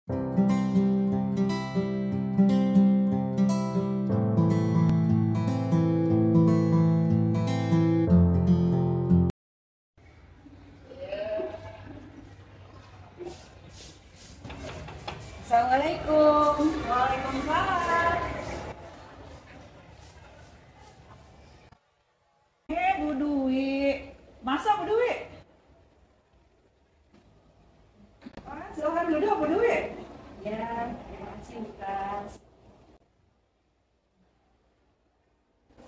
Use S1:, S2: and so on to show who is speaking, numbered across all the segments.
S1: Assalamualaikum.
S2: Waalaikumsalam. Bu Dwi. Masa Bu Dwi? Silahkan duduk Bu Dwi.
S1: Ya, terima kasih Lukas.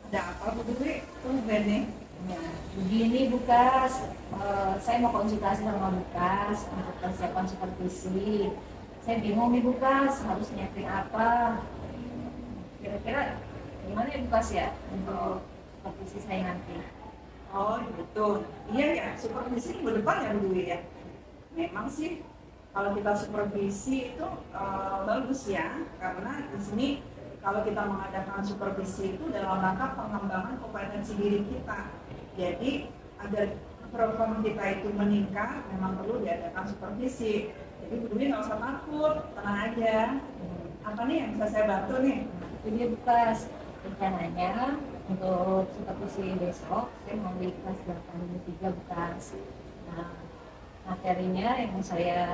S2: Ada apa Bu Dwi? Tumben nih.
S1: Ya, begini Lukas, saya mau konsultasi sama Lukas untuk persiapan supervisi. Saya bingung nih Lukas, harus nyiapin apa? Kira-kira gimana ya Lukas ya untuk supervisi saya nanti?
S2: Oh betul. Iya ya, supervisi minggu depan ya Bu Dwi ya. Memang sih kalau kita supervisi itu bagus ya, karena di sini kalau kita mengadakan supervisi itu dalam rangka pengembangan kompetensi diri kita. Jadi agar performa kita itu meningkat, memang perlu diadakan supervisi. Jadi Bu Dwi nggak usah takut, tenang aja. Apa nih yang bisa saya bantu nih?
S1: Jadi Lukas, rencananya untuk supervisi besok saya mau di kelas 8-3 Lukas. Nah, materinya yang saya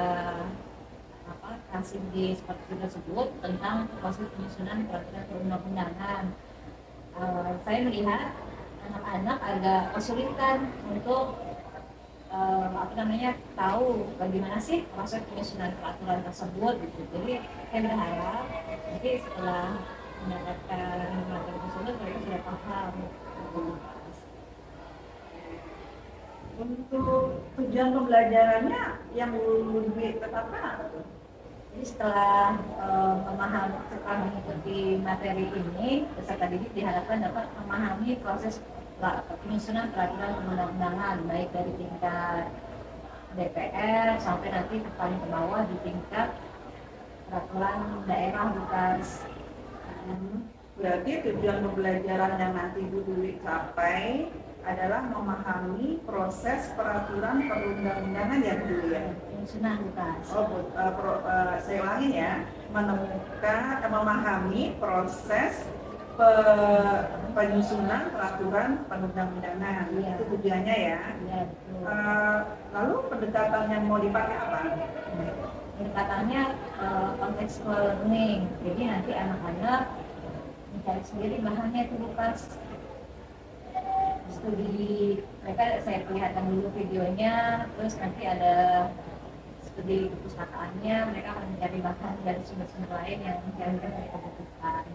S1: kasih di supervisi tersebut tentang proses penyusunan peraturan perundang-undangan. Saya melihat anak-anak agak kesulitan untuk tahu bagaimana sih proses penyusunan peraturan tersebut gitu. Jadi saya berharap nanti setelah mendapatkan materi tersebut mereka sudah paham.
S2: Untuk tujuan pembelajarannya yang Bu Dwi tetapkan apa tuh?
S1: Jadi setelah setelah mengikuti materi ini, peserta didik diharapkan dapat memahami proses penyusunan peraturan perundang-undangan baik dari tingkat DPR sampai nanti paling ke bawah di tingkat peraturan daerah Lukas.
S2: Berarti tujuan pembelajaran yang nanti Bu Dwi capai adalah memahami proses peraturan perundang-undangan ya Bu Dwi ya?
S1: Penyusunan Lukas.
S2: Saya ulangin ya, memahami proses penyusunan peraturan perundang-undangan.
S1: Iya.
S2: Itu tujuannya ya.
S1: Ya, betul.
S2: Lalu pendekatan yang mau dipakai apa?
S1: Pendekatannya contextual learning. Jadi nanti anak-anak mencari sendiri bahannya itu Lukas. Studi mereka saya perlihatkan dulu videonya, terus nanti ada studi perpustakaannya, mereka akan mencari bahan dari sumber-sumber lain yang kira-kira mereka butuhkan.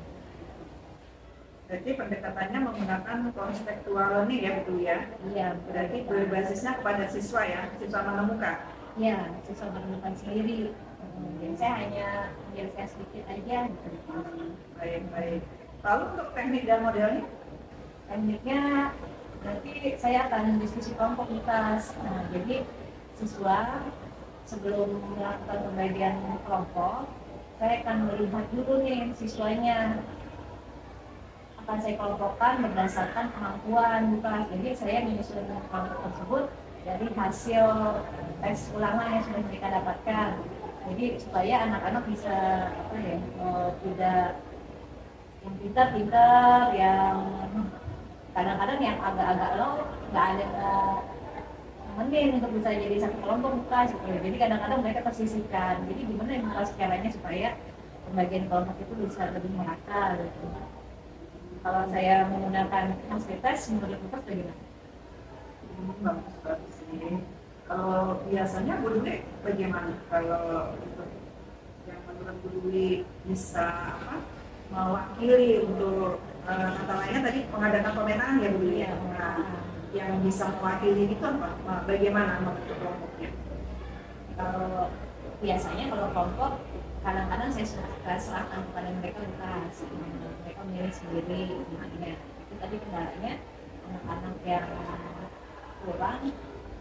S2: Berarti pendekatannya menggunakan contextual learning ya betul ya?
S1: Iya,
S2: Berarti berbasisnya kepada siswa ya, siswa menemukan.
S1: Iya, siswa menemukan sendiri. Jadi saya hanya menjelaskan sedikit aja gitu.
S2: Baik. Lalu untuk teknik dan modelnya?
S1: Tekniknya nanti saya akan diskusi kelompok Lukas. Nah, jadi siswa sebelum melakukan pembagian kelompok, saya akan melihat dulu nih siswanya. Akan saya kelompokkan berdasarkan kemampuan Lukas. Jadi saya menyusun kelompok tersebut dari hasil tes ulangan yang sudah mereka dapatkan. Jadi supaya anak-anak bisa tidak yang pintar-pintar, yang kadang-kadang yang agak-agak low nggak ada nemenin untuk bisa jadi satu kelompok Lukas gitu. Jadi kadang-kadang mereka tersisihkan. Jadi gimana yang Lukas caranya supaya pembagian kelompok itu bisa lebih merata gitu. Kalau saya menggunakan fasilitas menurut Lukas bagaimana?
S2: Bagus sih. Kalau biasanya Bu Dwi bagaimana? Kalau itu yang menurut Bu Dwi bisa mewakili untuk kata lainnya tadi mengadakan pemetaan ya Bu Dwi. Nah, yang bisa mewakili itu apa? Bagaimana membentuk kelompoknya?
S1: Kalau biasanya kalau kelompok kadang-kadang saya suka serahkan kepada mereka Lukas. Mereka memilih sendiri gimana. Itu tadi kendalanya anak-anak yang kurang,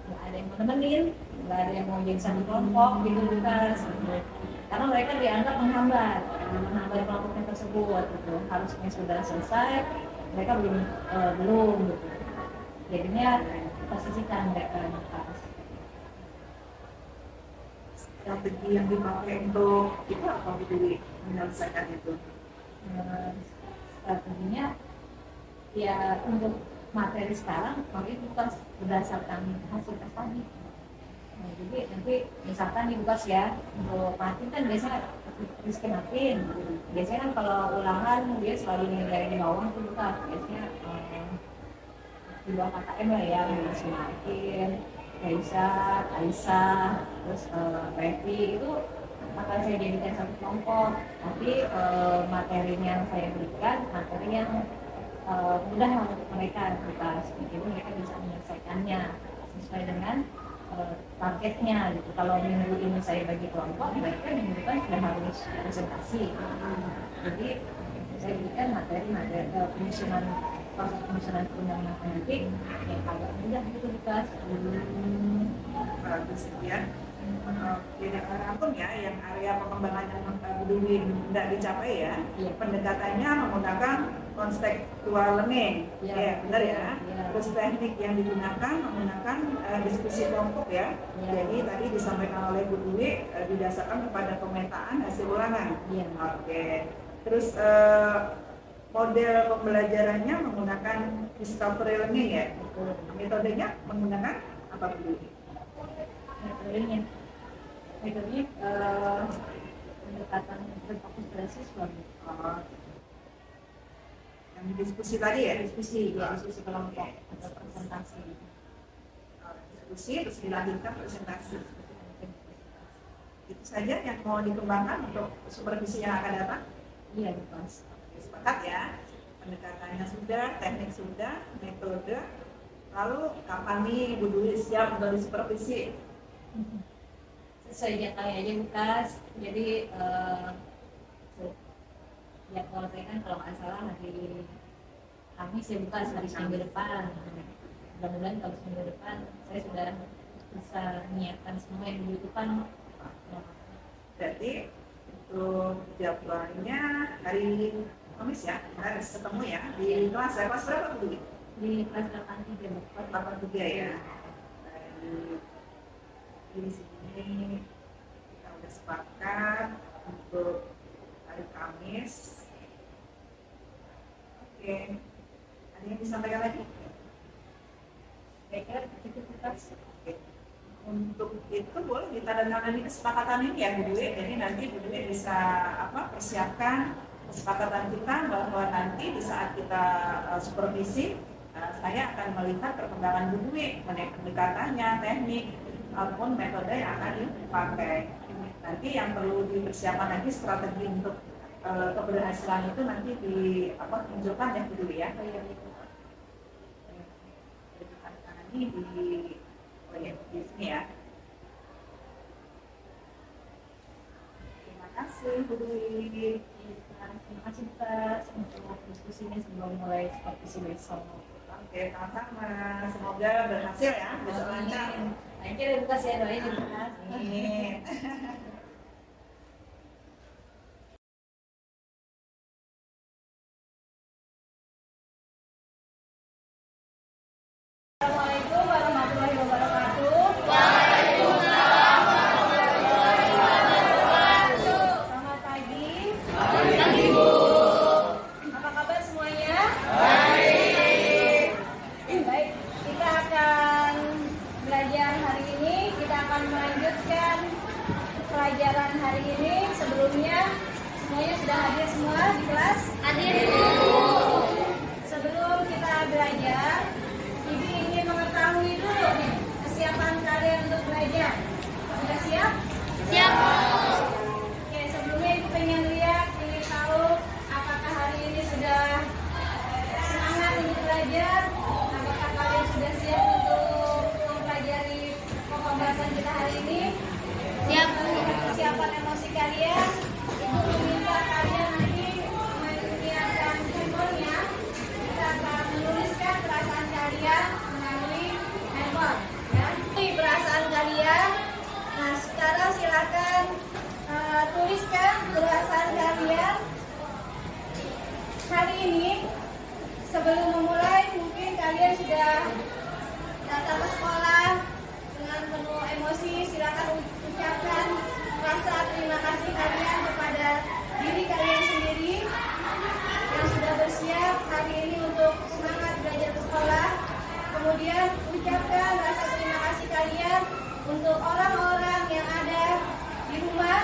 S1: nggak ada yang mau nemenin, nggak ada yang mau jadi satu kelompok gitu Lukas. Karena mereka dianggap menghambat kelompoknya tersebut gitu. Harusnya sudah selesai, mereka belum gitu. Jadinya posisikan mereka Lukas.
S2: strategi yang dipakai untuk itu apa Bu menyelesaikan itu?
S1: Strateginya ya untuk materi sekarang itu bukan berdasarkan hasil tes tadi. Nah, jadi nanti misalkan dibuka ya untuk matiin kan biasanya Rizky matiin. Biasanya kan kalau ulangan dia selalu nilai di bawah tuh buka biasanya di bawah KKM lah ya, Rizky matiin, Aisyah, terus Revi itu akan saya jadikan satu kelompok. Tapi materinya yang saya berikan materi yang mudah untuk mereka tuntas, jadi mereka bisa menyelesaikannya sesuai dengan targetnya gitu. Kalau minggu ini saya bagi kelompok, mereka minggu depan sudah harus presentasi. Jadi saya berikan materi penyusunan proses penyusunan undang matematik yang agak mudah gitu tugas.
S2: Bagus ya. Tidak rangkum ya, yang area pengembangan yang tidak dicapai ya.
S1: Iya.
S2: Pendekatannya menggunakan contextual learning, ya benar ya. Terus teknik yang digunakan menggunakan diskusi kelompok ya. Jadi tadi disampaikan oleh Bu Dwi didasarkan kepada pemetaan hasil ulangan. Oke. Terus model pembelajarannya menggunakan discovery learning ya. Metodenya menggunakan apa Bu Dwi?
S1: Metodenya pendekatan berfokus pada siswa.
S2: Yang diskusi tadi ya?
S1: Diskusi kelompok atau presentasi.
S2: Diskusi terus dilanjutkan presentasi. Itu saja yang mau dikembangkan untuk supervisi yang akan datang?
S1: Iya, Mas.
S2: Sepakat ya? Pendekatannya sudah, teknik sudah, metode. Lalu kapan nih Bu Dwi siap untuk disupervisi?
S1: Sesuai jadwalnya aja Bukas. Jadi jadwal saya kan kalau nggak salah hari Kamis ya Bukas, hari Minggu depan. Mudah-mudahan kalau minggu depan saya sudah bisa menyiapkan semua yang dibutuhkan.
S2: Berarti untuk jadwalnya hari Kamis ya, harus ketemu ya di kelas ya. Kelas berapa Bu Dwi?
S1: Di kelas 83
S2: 83 ya. Di sini kita udah sepakat untuk hari Kamis. Oke, ada yang disampaikan lagi?
S1: Baiklah, itu Bukas.
S2: Untuk itu boleh ditandatangani kesepakatan ini ya Bu Dwi. Jadi nanti Bu Dwi bisa persiapkan kesepakatan kita bahwa nanti di saat kita supervisi, saya akan melihat perkembangan Bu Dwi mengenai pendekatannya, teknik ataupun metode yang akan dipakai. Nanti yang perlu dipersiapkan lagi strategi untuk keberhasilan itu nanti dimunculkan ya Bu Dwi ya. Ini di sini ya. Terima kasih Bu Dwi.
S1: Terima kasih Bukas untuk diskusinya sebelum mulai supervisi besok.
S2: Oke, sama-sama. Semoga berhasil ya. Besok lancar.
S1: Thank you Bukas ya, doain ya Bukas.
S2: Amin.
S1: Assalamualaikum warahmatullahi wabarakatuh. Selamat pagi. Pagi Bu. Apa kabar semuanya? Baik. Baik, kita akan belajar hari ini. Kita akan melanjutkan pelajaran hari ini. Sebelumnya semuanya sudah hadir semua di kelas? Hadir Bu. Sebelum kita belajar, Ibu ingin mengetahui dulu nih kesiapan kalian untuk belajar. Sudah siap? Siap. Oke, sebelumnya Ibu pengen lihat, ingin tahu apakah hari ini sudah semangat untuk belajar? Apakah kalian sudah siap untuk mempelajari pokok bahasan kita hari ini? Siap. Melihat kesiapan emosi kalian, Ibu meminta kalian nanti menyiapkan handphonenya. Kita akan menuliskan perasaan kalian melalui handphone ya. Ini perasaan kalian. Nah, sekarang silakan tuliskan perasaan kalian hari ini. Sebelum memulai, mungkin kalian sudah datang ke sekolah dengan
S3: dengan penuh emosi, silakan ucapkan rasa terima kasih kalian kepada diri kalian sendiri yang sudah bersiap hari ini untuk semangat belajar ke sekolah. Kemudian ucapkan rasa terima kasih kalian untuk orang-orang yang ada di rumah,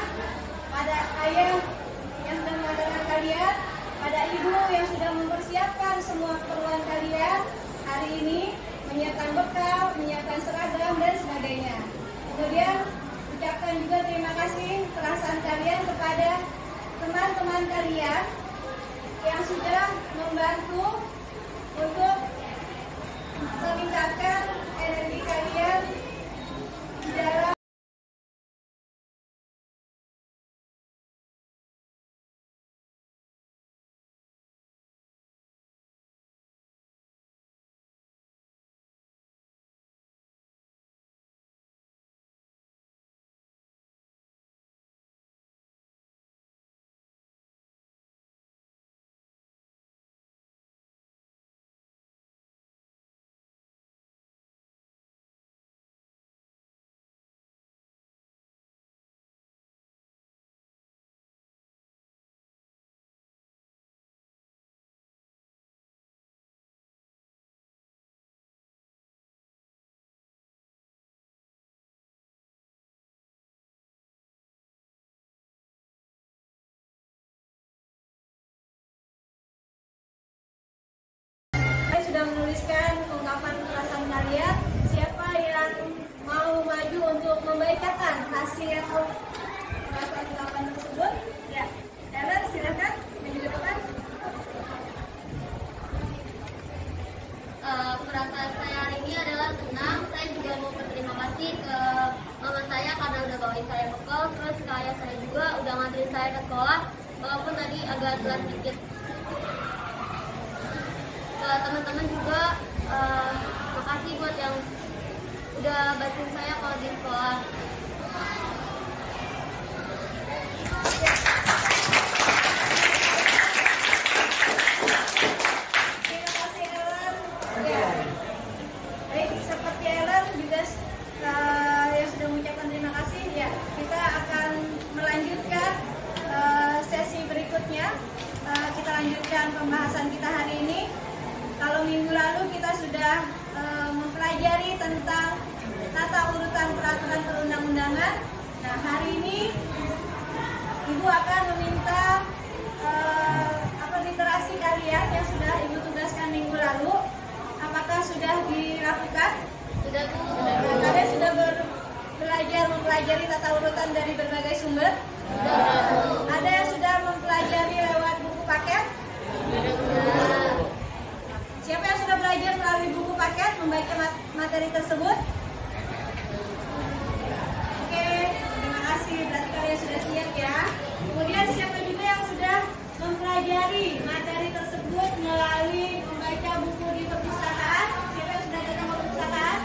S3: pada ayah yang sudah mengantarkan kalian, pada ibu yang sudah mempersiapkan semua keperluan kalian hari ini, menyiapkan bekal, menyiapkan seragam dan sebagainya. Kemudian ucapkan juga terima kasih perasaan kalian kepada teman-teman kalian yang sudah membantu untuk meningkatkan energi kalian di dalam sudah menuliskan ungkapan perasaan kalian. Siapa yang mau maju untuk membacakan hasil perasaan ungkapan tersebut? Ya, Ellen silakan maju ke depan.
S4: Perasaan saya hari ini adalah senang. Saya juga mau berterima kasih ke mama saya karena udah bawain saya bekal. Terus ke ayah saya juga udah nganterin saya ke sekolah, walaupun tadi agak telat dikit. Teman-teman juga makasih buat yang udah bantuin saya kalau di sekolah.
S3: Terima kasih Ellen. Ya. Baik, seperti Ellen juga yang sudah mengucapkan terima kasih. Ya, kita akan melanjutkan sesi berikutnya. Kita lanjutkan pembahasan kita hari ini. Kalau minggu lalu kita sudah mempelajari tentang tata urutan peraturan perundang-undangan. Nah, hari ini Ibu akan meminta literasi kalian yang sudah Ibu tugaskan minggu lalu. Apakah sudah dilakukan?
S4: Sudah, Bu.
S3: Kalian sudah belajar mempelajari tata urutan dari berbagai sumber? Ada yang sudah mempelajari lewat buku paket? Siapa yang sudah belajar melalui buku paket membaca materi tersebut? Oke, terima kasih. Berarti kalian sudah siap ya. Kemudian siapa juga yang sudah mempelajari materi tersebut melalui membaca buku di perpustakaan? Siapa yang sudah datang ke perpustakaan?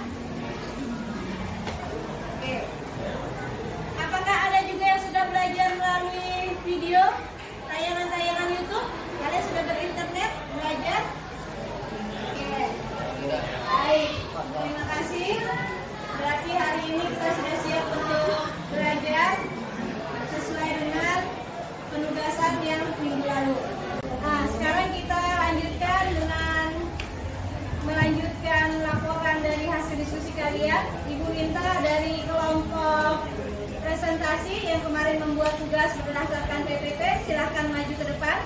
S3: Oke. Apakah ada juga yang sudah belajar melalui video, tayangan-tayangan YouTube? Kalian sudah berinternet belajar? Baik, terima kasih. Berarti hari ini kita sudah siap untuk belajar sesuai dengan penugasan yang minggu lalu. Nah, sekarang kita lanjutkan dengan melanjutkan laporan dari hasil diskusi kalian. Ibu minta dari kelompok presentasi yang kemarin membuat tugas berdasarkan PPT, silahkan maju ke depan.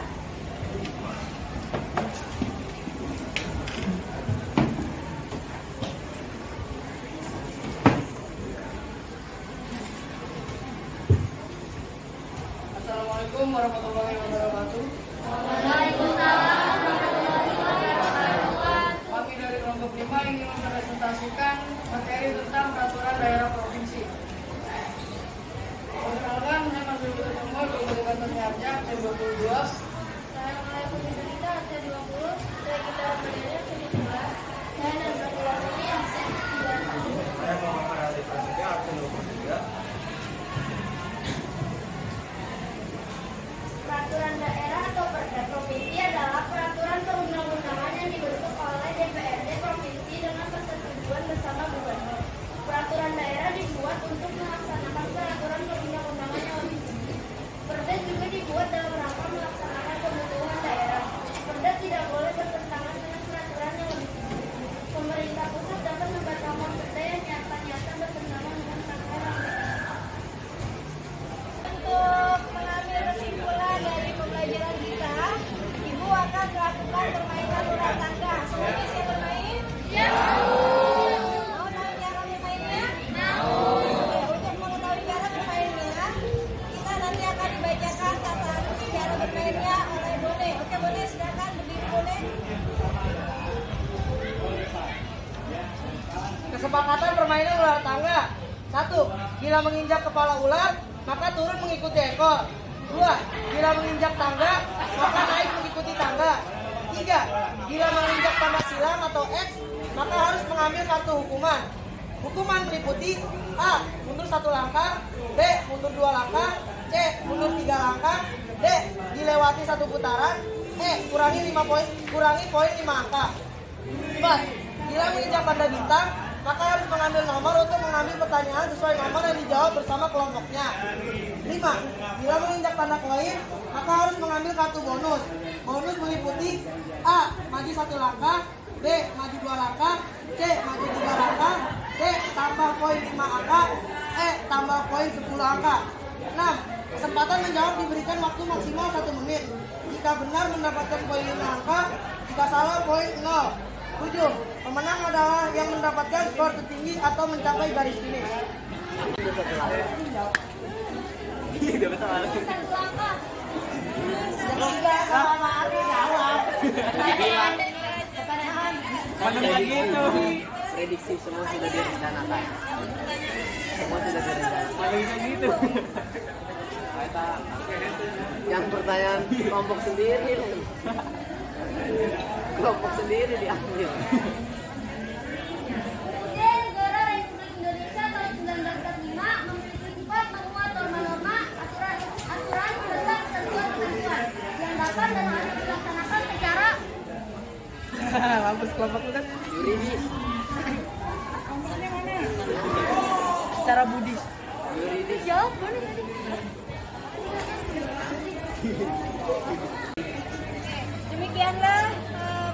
S5: Assalamualaikum warahmatullahi wabarakatuh.
S4: Waalaikumsalam warahmatullahi wabarakatuh.
S5: Kami dari kelompok 5 ingin mempresentasikan materi tentang peraturan daerah provinsi. Perkenalkan, saya Mas Budi Ketemu, Guru Kantor Sehatnya, C22.
S3: Assalamualaikum warahmatullahi wabarakatuh. Saya kita belajar C11. Saya dan ini absen 91.
S6: Saya Muhammad Ali Prasetya, absen 23.
S3: Peraturan daerah atau perda provinsi adalah peraturan perundang-undangan yang dibentuk oleh DPRD provinsi dengan persetujuan bersama gubernur. Peraturan daerah Bune, silakan berdiri Bune.
S7: Kesepakatan permainan ular tangga. 1. Bila menginjak kepala ular, maka turun mengikuti ekor. 2. Bila menginjak tangga, maka naik mengikuti tangga. 3. Bila menginjak tanda silang atau X, maka harus mengambil kartu hukuman. Hukuman meliputi A. Mundur 1 langkah, B. Mundur 2 langkah, C. Mundur 3 langkah, D. Dilewati 1 putaran, E. Kurangi poin 5 angka. 4. Bila menginjak tanda bintang, maka harus mengambil nomor untuk mengambil pertanyaan sesuai nomor yang dijawab bersama kelompoknya. 5. Bila menginjak tanda koin, maka harus mengambil kartu bonus. Bonus meliputi A. Maju 1 langkah, B. Maju 2 langkah, C. Maju 3 langkah, D. Tambah poin 5 angka, E. Tambah poin 10 angka. 6. Kesempatan menjawab diberikan waktu maksimal 1 menit. Jika benar mendapatkan poin 5 angka, jika salah poin 0. 7. Pemenang adalah yang mendapatkan skor tertinggi atau mencapai garis finish.
S1: Sudah sama aku jawab.
S6: Mana gitu?
S8: Prediksi semua sudah direncanakan. Semua sudah direncanakan.
S6: Mana bisa gitu?
S8: Yang pertanyaan kelompok sendiri, kelompok sendiri diambil.
S4: Negara Republik Indonesia tahun 1945 memiliki sifat menguat norma-norma, aturan tentang ketentuan yang dapat dan harus dilaksanakan secara
S7: Bagus kelompok itu kan
S8: Yuridis.
S7: secara budis.
S8: Yuridis.
S4: jawab mana tadi?
S3: Demikianlah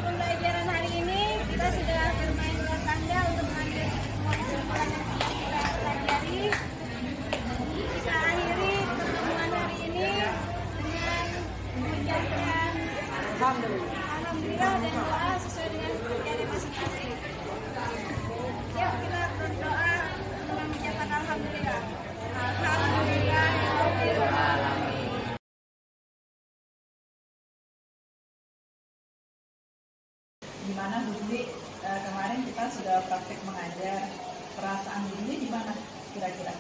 S3: pembelajaran hari ini. Kita sudah bermain ular tangga untuk mengambil semua kesimpulan yang kita pelajari. Kita akhiri pertemuan hari ini dengan mengucapkan alhamdulillah dan doa sesuai dengan kepercayaan masing-masing. Yuk kita berdoa dengan mengucapkan alhamdulillah. Alhamdulillah.
S2: Gimana Bu Juli, kemarin kita sudah praktik mengajar, perasaan Bu Juli gimana kira-kira?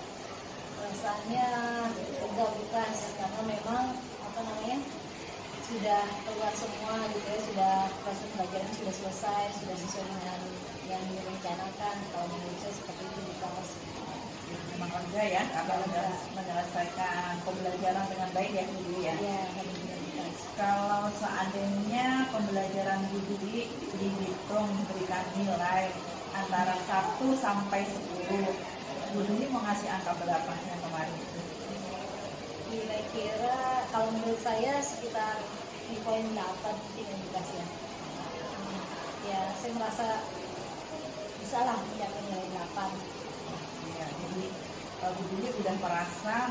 S1: Perasaannya lega bukas karena memang sudah keluar semua gitu ya, sudah proses pelajaran sudah selesai, sudah sesuai dengan yang direncanakan. Kalau menurut saya seperti itu bukas.
S2: Memang lega ya, karena sudah menyelesaikan pembelajaran dengan baik ya Bu Juli ya?
S1: Iya, alhamdulillah bukas.
S2: Kalau seandainya pembelajaran Bu Juli dihitung berikan nilai antara 1 sampai 10, Bu Juli mau ngasih angka berapa yang kemarin itu?
S1: Kira-kira kalau menurut saya sekitar di poin 8 mungkin yang dikasih ya. Ya, saya merasa bisa lah mencapai nilai 8.
S2: Ya, jadi Bu Juli udah merasa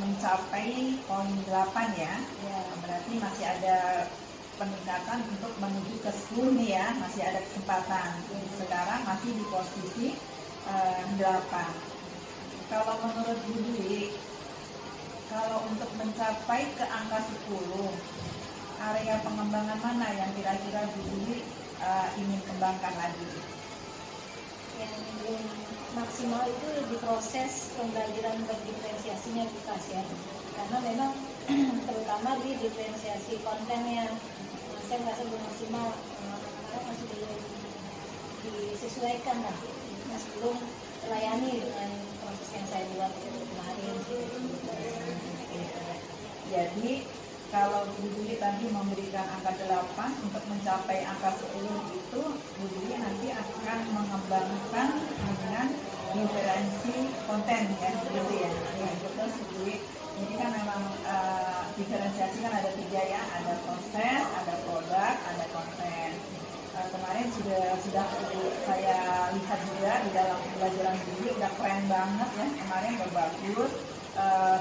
S2: mencapai poin 8 ya.
S1: Ya,
S2: Berarti masih ada peningkatan untuk menuju ke 10 nih ya, masih ada kesempatan. Sekarang masih di posisi 8. Kalau menurut Bu Juli, kalau untuk mencapai ke angka 10, area pengembangan mana yang kira-kira Bu Juli ingin kembangkan lagi?
S1: yang belum maksimal itu di proses pembelajaran berdiferensiasinya bukas ya. Karena memang terutama di diferensiasi kontennya, saya merasa belum maksimal, masih belum disesuaikan lah, masih belum melayani dengan proses yang saya buat kemarin.
S2: Jadi kalau Bu Juli tadi memberikan angka 8 untuk mencapai angka 10 itu, Bu Juli nanti akan mengembangkan dengan diferensi konten ya, begitu ya. Ya betul Bu Juli. Ini kan memang diferensiasi kan ada 3 ya, ada proses, ada produk, ada konten. Kemarin sudah saya lihat juga di dalam pembelajaran Bu Juli udah keren banget ya, kemarin udah bagus.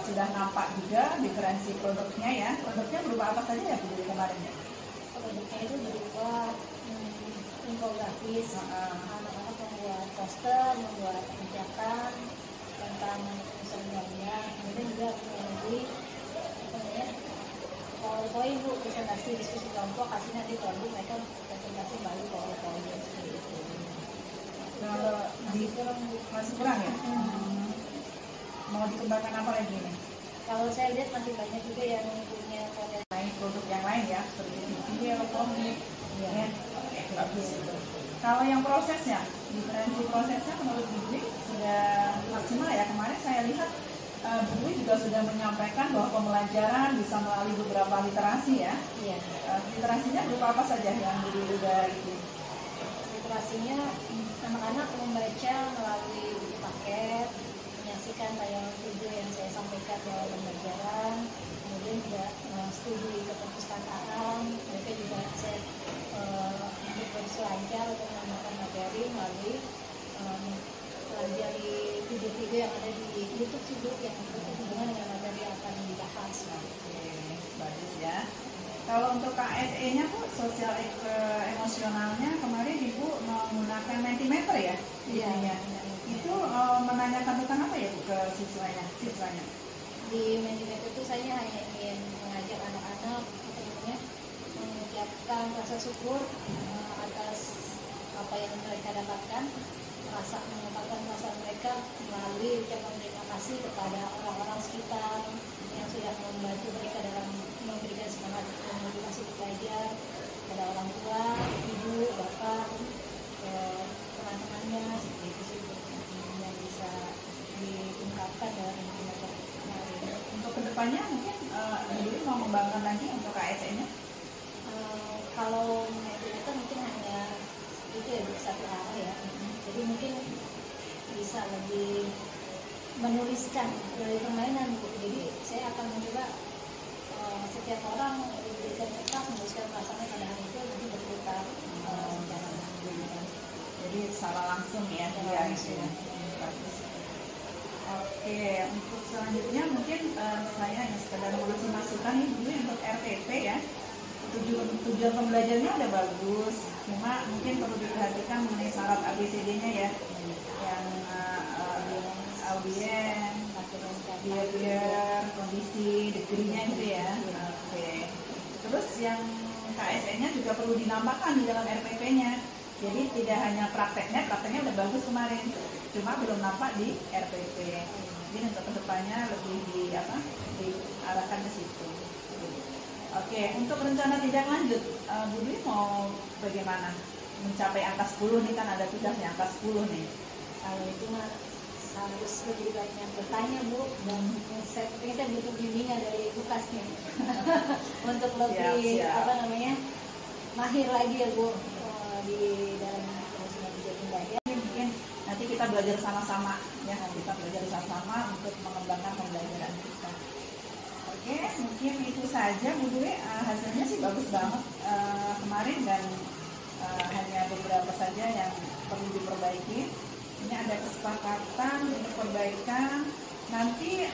S2: Sudah nampak juga diferensi produknya ya. Produknya berupa apa saja ya Bu Juli kemarin ya?
S1: Produknya itu berupa infografis, anak-anak membuat poster, membuat kebijakan tentang unsur undang-undang, kemudian juga menjadi poin Bu, presentasi diskusi kelompok, hasilnya nanti baru mereka presentasi baru poin-poinnya seperti itu.
S2: Kalau masih kurang ya? Mau dikembangkan apa lagi nih?
S1: Kalau saya lihat masih banyak juga yang punya potensi.
S2: Lain produk yang lain ya, seperti TV, elektronik, ya. Oke, bagus itu. Kalau yang prosesnya, diferensi prosesnya menurut Bu Dwi sudah maksimal ya. Kemarin saya lihat Bu Dwi juga sudah menyampaikan bahwa pembelajaran bisa melalui beberapa literasi ya.
S1: Iya.
S2: Literasinya berupa apa saja yang Bu Dwi udah itu?
S1: Literasinya anak-anak membaca melalui buku paket, menyaksikan tayangan video yang saya sampaikan dalam pembelajaran, kemudian juga studi ke perpustakaan, mereka juga saya berselancar untuk menambahkan materi melalui pelajari video-video yang ada di YouTube sih Bu, yang berhubungan dengan materi yang akan dibahas.
S2: Oke, bagus ya. Kalau untuk KSE-nya Bu, sosial emosionalnya kemarin Ibu menggunakan Mentimeter ya?
S1: Iya.
S2: Itu menanyakan tentang apa ya Bu ke siswanya?
S1: Di Mentimeter itu saya hanya ingin mengajak anak-anak mengucapkan rasa syukur atas apa yang mereka dapatkan, mengungkapkan rasa mereka melalui ucapan terima kasih kepada orang-orang sekitar yang sudah membantu mereka dalam memberikan semangat dan motivasi belajar, kepada orang tua, ibu, bapak, teman-temannya, seperti itu sih yang bisa diungkapkan dalam Mentimeter kemarin.
S2: Untuk kedepannya mungkin Ibu mau mengembangkan lagi untuk KSE-nya?
S1: Kalau Mentimeter mungkin hanya itu ya satu arah ya. Jadi mungkin bisa lebih menuliskan dari permainan. Jadi saya akan mencoba setiap orang diberikan kertas menuliskan perasaannya pada hari itu nanti berputar secara
S2: Jadi secara langsung ya. Bagus. Oke, untuk selanjutnya mungkin saya hanya sekedar mengasih masukan nih dulu untuk RTP ya. Tujuan pembelajarannya udah bagus, cuma mungkin perlu diperhatikan mengenai syarat ABCD-nya ya, yang audien, behavior, kondisi, degree-nya gitu ya. Oke. Terus yang KSE-nya juga perlu dinambahkan di dalam RPP-nya. Jadi tidak hanya prakteknya udah bagus kemarin, cuma belum nampak di RPP. Jadi untuk kedepannya lebih diarahkan ke situ. Oke, untuk rencana tindak lanjut, Bu Dwi mau bagaimana? Mencapai angka 10 nih kan ada tugasnya angka 10 nih.
S1: Kalau itu mah harus lebih banyak bertanya Bu, dan saya butuh bimbingan dari Lukasnya untuk lebih mahir lagi ya Bu di dalam profesional belajar.
S2: Mungkin nanti kita belajar sama-sama ya, kita belajar sama-sama untuk mengembangkan pembelajaran kita. Oke, mungkin itu saja Bu Dwi. Hasilnya sih bagus banget kemarin dan hanya beberapa saja yang perlu diperbaiki. Ini ada kesepakatan untuk perbaikan. Nanti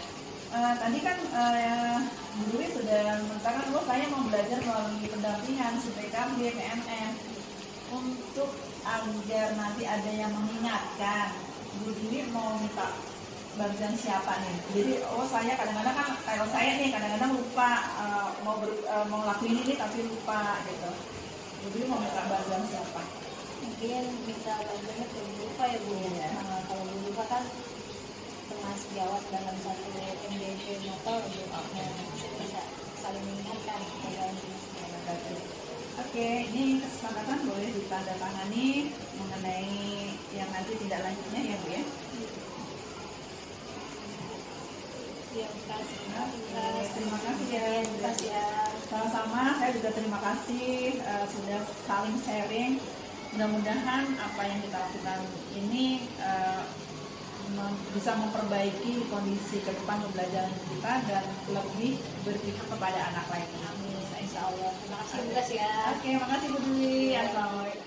S2: tadi kan Bu Dwi sudah mengatakan bahwa saya mau belajar melalui pendampingan SPKB, PMN untuk agar nanti ada yang mengingatkan. Bu Dwi mau minta bantuan siapa nih? Jadi saya kadang-kadang kan kalau saya nih kadang-kadang lupa mau ngelakuin ini tapi lupa gitu. Jadi mau minta bantuan siapa?
S1: Mungkin minta bantuannya ke Bu Lupa ya Bu.
S2: Ya.
S1: Kalau Bu Lupa kan termasuk jawab dalam satu MDP motor untuk bisa saling mengingatkan.
S2: Oke, ini kesepakatan boleh ditandatangani mengenai yang nanti tidak lanjutnya ya Bu ya. Terima kasih ya. Sama-sama, saya juga terima kasih sudah saling sharing. Mudah-mudahan apa yang kita lakukan ini bisa memperbaiki kondisi ke depan pembelajaran kita dan lebih berpihak kepada anak lain.
S1: Insya Allah. Terima kasih ya.
S2: Oke, makasih Bu Dwi. Assalamualaikum.